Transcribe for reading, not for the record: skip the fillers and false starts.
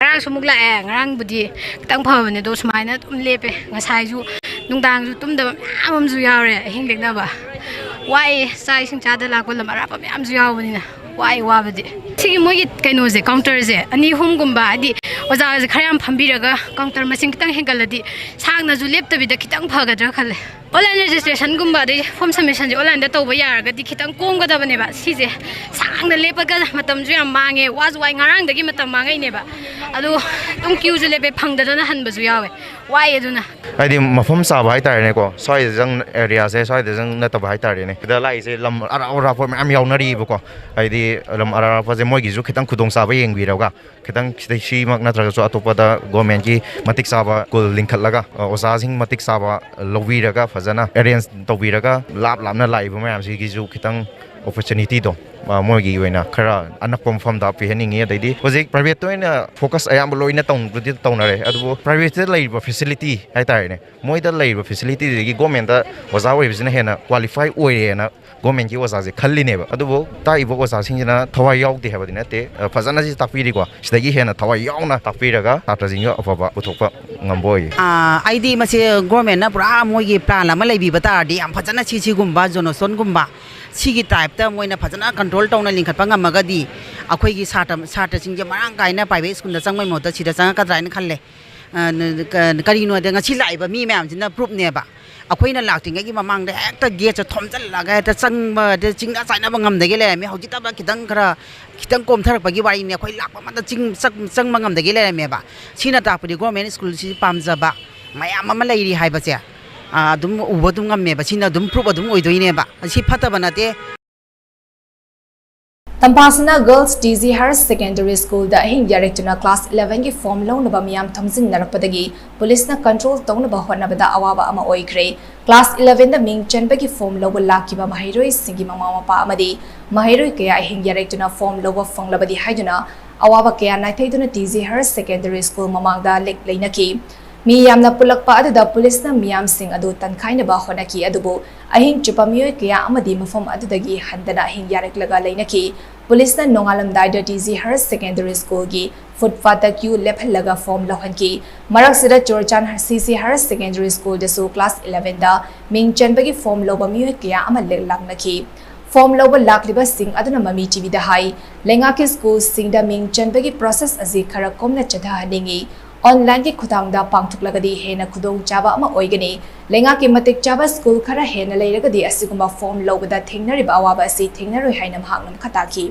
ngarang sumuk lae ngarang budi kitang phabane do sumaina tum lepe ngasai ju nungdang ju tum da am ju yawre hing lekna ba wai sai sing cha da lakol lam ara pa am ju yawani na wai wa badi sigi mogi kaino je counter je ani hum gumba adi oja je khayam phambiraga counter masing kitang hengaladi sagna ju leptabi da kitang phagadra khale online registration gumba de form submission je online da toba yaraga di kitang kong gada bane ba sije sangna lepaga matam ju yam mange was wai ngarang dagi matam mangai ne ba adu tum queue je lepe phangda na han ba ju yawe wai aduna ai di mafam sa ba hai tar ne ko soi jang area se soi de jang na ta ba hai tar ne da lai se lam ara ora for am yaw na ri ba ko ai di lam ara fa je moi gi ju kitang khudong sa ba yeng bi raga kitang shi mak na tra so atopa da government ki matik sa ba kul link khat laga osa sing matik sa ba lowi raga fazana arrange to bi raga lap lap na lai ba mayam si gi ju kitang opportunity do moi gi wena khara anapom fam da pi hening ye dai di project private to ina focus ayam loina tong di tong na re adu private lai ba facility hai tar ne moi da lai ba facility gi government da oza oi bisna hena qualify oi re na government ki oza je khalli ne ba adu bo tai bo oza sing jina thawai yaw de ha ba dine te fazana ji takpi ri ko sida gi hena thawai yaw na takpi raga tatra jing yo apa uthokpa ngamboi id ma se government na pura moi gi plan la ma lai bi bata di am fazana chi chi gumba jonoson gumba sigi type ta moina fazana control tawna link khatpa ngamaga di akhoi gi sata singje marang kaina private school da changmai mota chida changa ka drain khalle kari no de ngachi lai ba mi myam jina proof ne ba akhoi na lakting gi mamang de ekta gate cha thom chal la ga ta chang ma de chingda chaina ba ngam de ge le mi hauji ta ba kitang kom tharak pa gi wari ne akhoi lak pa ma ta chang ma ngam de ge le me ba sina ta pudi government school si pamja ba mayam ma lai ri hai ba che adum ubodum ngamme ba sina dum proof adum oidoine ba si phata banate Tampasna Girls DZ Harris Secondary School da hing director class 11 ki form lo na ba miyam thamjin narapadagi police na control tong na ba hona bada awaba ama oikre class 11 da ming chen ba ki form lo ba laki ba mahiroi singi mama mapa amadi mahiroi kaya hing director na form lo ba phang labadi haiduna awaba kaya na thaiduna DZ Harris Secondary School mamang da lek leinaki mi yamna pulakpa aduda police na miyam sing adu tankhaina ba honaki adubu ahing chupamioi kaya amadi mafam adudagi handana hing yarak laga leinaki police na nongalam daida DZ Harris Secondary School gi footpath ta queue lephalaga form lohanki marak sida chorchan CC Harris Secondary School de so class 11 da ming chanbagi form loba mioi kaya ama lagnaki form loba lakliba sing aduna mami TV da hai lenga ki school sing da ming chanbagi process azi khara komna chadha haningi online ki khudang da pangthuk lagadi hena khudong chaba ama oigani lenga ki matik chaba school khara hena leiragadi asiguma form loba da thingnari ba awaba asi thingnaroi hainam hangnam khataki